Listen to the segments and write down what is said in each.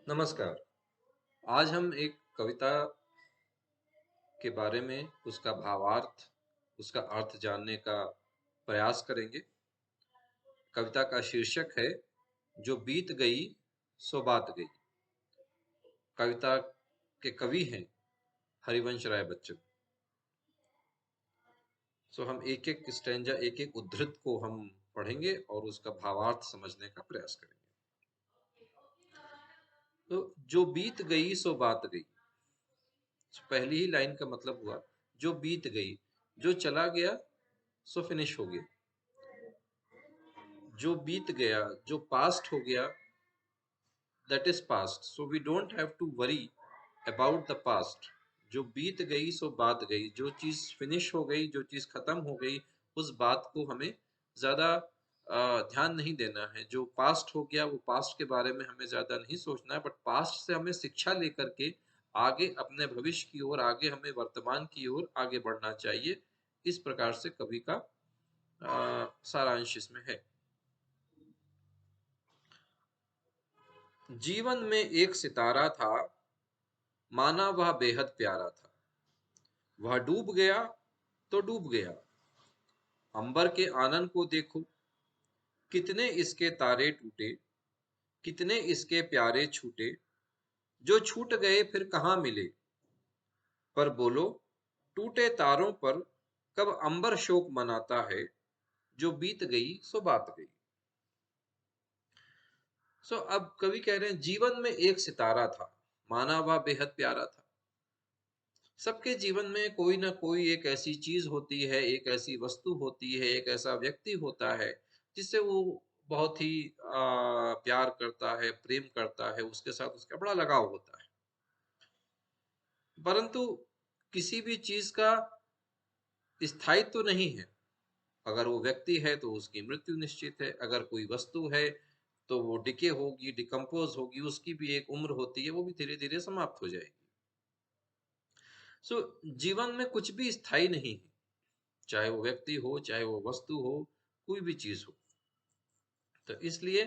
नमस्कार। आज हम एक कविता के बारे में उसका भावार्थ, उसका अर्थ जानने का प्रयास करेंगे। कविता का शीर्षक है जो बीत गई सो बात गई। कविता के कवि हैं हरिवंश राय बच्चन। हम एक-एक स्टैन्ज़ा, एक-एक उद्धृत को हम पढ़ेंगे और उसका भावार्थ समझने का प्रयास करेंगे। तो जो बीत गई सो बात गई। पहली ही लाइन का मतलब हुआ जो बीत गई, जो चला गया सो फिनिश हो गया। जो बीत गया, जो पास्ट हो गया, that is past, so we don't have to worry about the past. जो बीत गई सो बात गई, जो चीज फिनिश हो गई, जो चीज खत्म हो गई, उस बात को हमें ज्यादा ध्यान नहीं देना है। जो पास्ट हो गया वो पास्ट के बारे में हमें ज्यादा नहीं सोचना है, बट पास्ट से हमें शिक्षा लेकर के आगे अपने भविष्य की ओर, आगे हमें वर्तमान की ओर आगे बढ़ना चाहिए। इस प्रकार से कवि का सारांश इसमें है। जीवन में एक सितारा था, माना वह बेहद प्यारा था। वह डूब गया तो डूब गया। अंबर के आनन को देखो, कितने इसके तारे टूटे, कितने इसके प्यारे छूटे। जो छूट गए फिर कहाँ मिले। पर बोलो, टूटे तारों पर कब अंबर शोक मनाता है। जो बीत गई सो बात गई। अब कवि कह रहे हैं जीवन में एक सितारा था, माना वह बेहद प्यारा था। सबके जीवन में कोई ना कोई एक ऐसी चीज होती है, एक ऐसी वस्तु होती है, एक ऐसा व्यक्ति होता है जिससे वो बहुत ही प्यार करता है, प्रेम करता है, उसके साथ उसका बड़ा लगाव होता है। परंतु किसी भी चीज का स्थायित्व तो नहीं है। अगर वो व्यक्ति है तो उसकी मृत्यु निश्चित है, अगर कोई वस्तु है तो वो डिके होगी, डिकम्पोज होगी, उसकी भी एक उम्र होती है, वो भी धीरे धीरे समाप्त हो जाएगी। जीवन में कुछ भी स्थायी नहीं है, चाहे वो व्यक्ति हो, चाहे वो वस्तु हो, कोई भी चीज हो। तो इसलिए,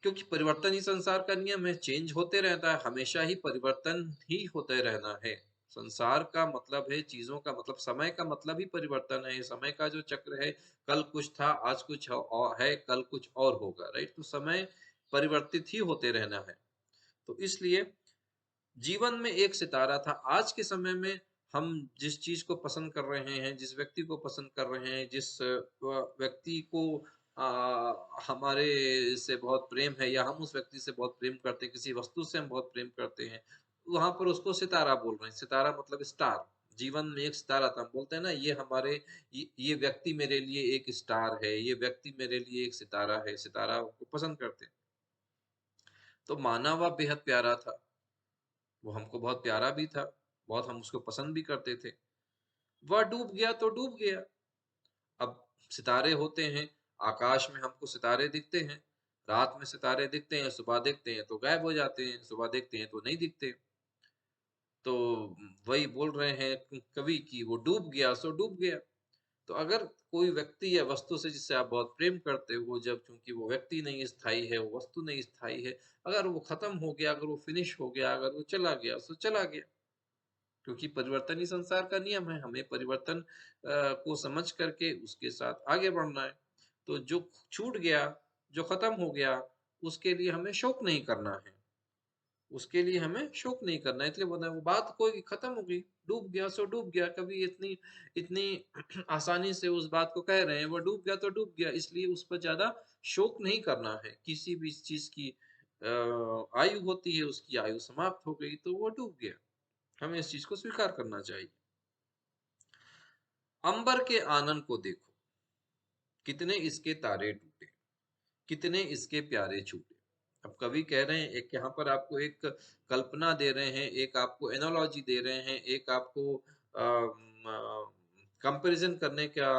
क्योंकि परिवर्तन ही संसार का नियम है, चेंज होते रहता है, हमेशा ही परिवर्तन ही होते रहना है। संसार का मतलब है, चीजों का मतलब, समय का मतलब ही परिवर्तन है। समय का जो चक्र है, कल कुछ था, आज कुछ और है, कल कुछ और होगा, राइट। तो समय परिवर्तित ही होते रहना है। तो इसलिए जीवन में एक सितारा था। आज के समय में हम जिस चीज को पसंद कर रहे हैं, जिस व्यक्ति को पसंद कर रहे हैं, जिस व्यक्ति को हमारे से बहुत प्रेम है, या हम उस व्यक्ति से बहुत प्रेम करते हैं, किसी वस्तु से हम बहुत प्रेम करते हैं, वहां पर उसको सितारा बोल रहे हैं। सितारा मतलब स्टार। जीवन में एक सितारा था, हम बोलते हैं ना, ये हमारे ये व्यक्ति मेरे लिए एक स्टार है, ये व्यक्ति मेरे लिए एक सितारा है, सितारा को पसंद करते हैं। तो माना वह बेहद प्यारा था, वो हमको बहुत प्यारा भी था, बहुत हम उसको पसंद भी करते थे। वह डूब गया तो डूब गया। अब सितारे होते हैं, आकाश में हमको सितारे दिखते हैं, रात में सितारे दिखते हैं, सुबह देखते हैं तो गायब हो जाते हैं, सुबह देखते हैं तो नहीं दिखते। तो वही बोल रहे हैं कवि कि वो डूब गया सो डूब गया। तो अगर कोई व्यक्ति या वस्तु से जिससे आप बहुत प्रेम करते हो, जब चूंकि वो व्यक्ति नहीं स्थायी है, वो वस्तु नहीं स्थायी है, अगर वो खत्म हो गया, अगर वो फिनिश हो गया, अगर वो चला गया सो चला गया। क्योंकि परिवर्तन ही संसार का नियम है, हमें परिवर्तन को समझ करके उसके साथ आगे बढ़ना है। तो जो छूट गया, जो खत्म हो गया, उसके लिए हमें शोक नहीं करना है, उसके लिए हमें शोक नहीं करना है। इसलिए बोला वो बात कोई खत्म हो गई, डूब गया सो डूब गया। कभी इतनी इतनी आसानी से उस बात को कह रहे हैं, वो डूब गया तो डूब गया, इसलिए उस पर ज्यादा शोक नहीं करना है। किसी भी चीज की आयु होती है, उसकी आयु समाप्त हो गई तो वो डूब गया, हमें इस चीज को स्वीकार करना चाहिए। अंबर के आनन को देखो, कितने इसके तारे टूटे, कितने इसके प्यारे छूटे। अब कवि कह रहे हैं, एक यहाँ पर आपको एक कल्पना दे रहे हैं, एक आपको एनालॉजी दे रहे हैं, एक आपको कंपैरिजन करने का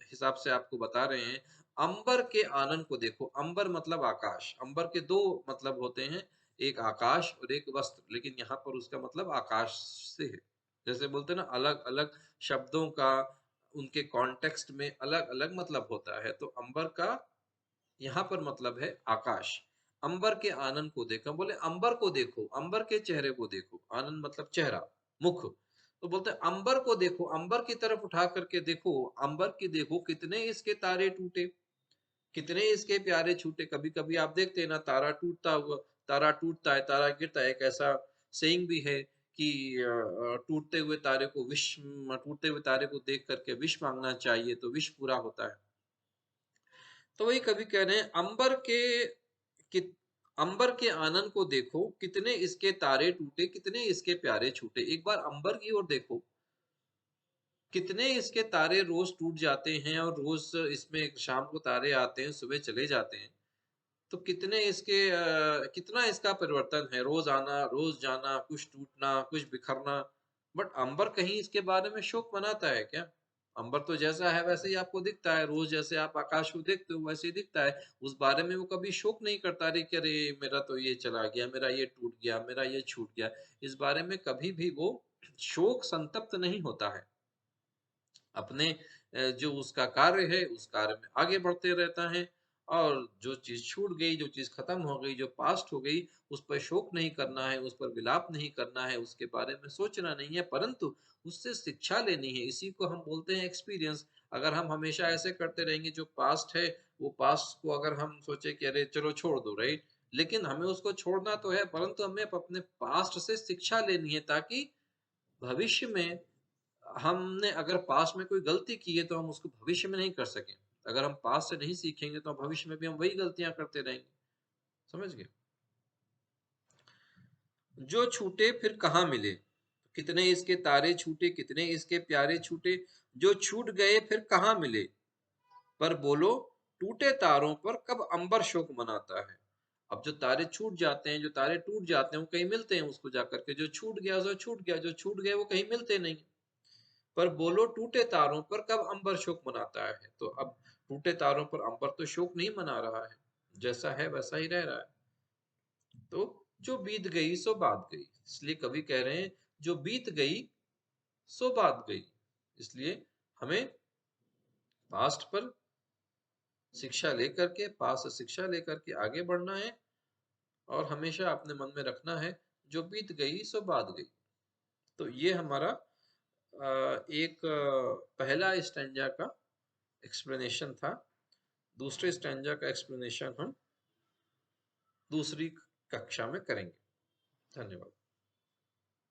हिसाब से आपको बता रहे हैं। अंबर के आनन को देखो। अंबर मतलब आकाश। अंबर के दो मतलब होते हैं, एक आकाश और एक वस्त्र, लेकिन यहाँ पर उसका मतलब आकाश से है। जैसे बोलते हैं ना, अलग अलग शब्दों का उनके कॉन्टेक्स्ट में अलग अलग मतलब होता है। तो अंबर का यहाँ पर मतलब है आकाश। अंबर के आनंद को देखा, बोले अंबर को देखो, अंबर के चेहरे को देखो, आनंद मतलब चेहरा, मुख। तो बोलते हैं अंबर को देखो, अंबर की तरफ उठा करके देखो, अंबर की देखो कितने इसके तारे टूटे, कितने इसके प्यारे छूटे। कभी कभी आप देखते हैं ना, तारा टूटता हुआ, तारा टूटता है, तारा गिरता है। एक ऐसा सेइंग भी है कि टूटते हुए तारे को विश, टूटते हुए तारे को देख करके विश मांगना चाहिए तो विश पूरा होता है। तो वही कवि कह रहे हैं, कि अंबर के आनंद को देखो, कितने इसके तारे टूटे, कितने इसके प्यारे छूटे। एक बार अंबर की ओर देखो, कितने इसके तारे रोज टूट जाते हैं और रोज इसमें शाम को तारे आते हैं, सुबह चले जाते हैं। तो कितने इसके कितना इसका परिवर्तन है, रोज आना रोज जाना, कुछ टूटना कुछ बिखरना। बट अंबर कहीं इसके बारे में शोक मनाता है क्या? अंबर तो जैसा है वैसे ही आपको दिखता है, रोज जैसे आप आकाश को देखते हो वैसे ही दिखता है। उस बारे में वो कभी शोक नहीं करता, रे कि अरे मेरा तो ये चला गया, मेरा ये टूट गया, मेरा ये छूट गया। इस बारे में कभी भी वो शोक संतप्त नहीं होता है। अपने जो उसका कार्य है उस कार्य में आगे बढ़ते रहता है। और जो चीज छूट गई, जो चीज खत्म हो गई, जो पास्ट हो गई, उस पर शोक नहीं करना है, उस पर विलाप नहीं करना है, उसके बारे में सोचना नहीं है, परंतु उससे शिक्षा लेनी है। इसी को हम बोलते हैं एक्सपीरियंस। अगर हम हमेशा ऐसे करते रहेंगे, जो पास्ट है वो पास्ट को अगर हम सोचे कि अरे चलो छोड़ दो, राइट, लेकिन हमें उसको छोड़ना तो है, परंतु हमें अपने पास्ट से शिक्षा लेनी है, ताकि भविष्य में हमने अगर पास्ट में कोई गलती की है तो हम उसको भविष्य में नहीं कर सकें। अगर हम पास्ट से नहीं सीखेंगे तो भविष्य में भी हम वही गलतियां करते रहेंगे। समझ गए? जो छूटे फिर कहाँ मिले, कितने इसके तारे छूटे, कितने इसके प्यारे छूटे। जो छूट गए फिर कहाँ मिले, पर बोलो टूटे तारों पर कब अंबर शोक मनाता है। अब जो तारे छूट जाते हैं, जो तारे टूट जाते हैं, वो कहीं मिलते हैं उसको जाकर के। जो छूट गया सो छूट गया, जो छूट गए वो कहीं मिलते नहीं। पर बोलो टूटे तारों पर कब अंबर शोक मनाता है। तो अब टूटे तारों पर अंबर तो शोक नहीं मना रहा है, जैसा है वैसा ही रह रहा है। तो जो बीत गई सो बात गई, इसलिए कवि कह रहे हैं जो बीत गई सो बात गई। इसलिए हमें पास्ट पर शिक्षा लेकर के, पास्ट से शिक्षा लेकर के आगे बढ़ना है, और हमेशा अपने मन में रखना है जो बीत गई सो बात गई। तो ये हमारा एक पहला स्टैंजा का एक्सप्लेनेशन था। दूसरे स्टैंजा का एक्सप्लेनेशन हम दूसरी कक्षा में करेंगे। धन्यवाद।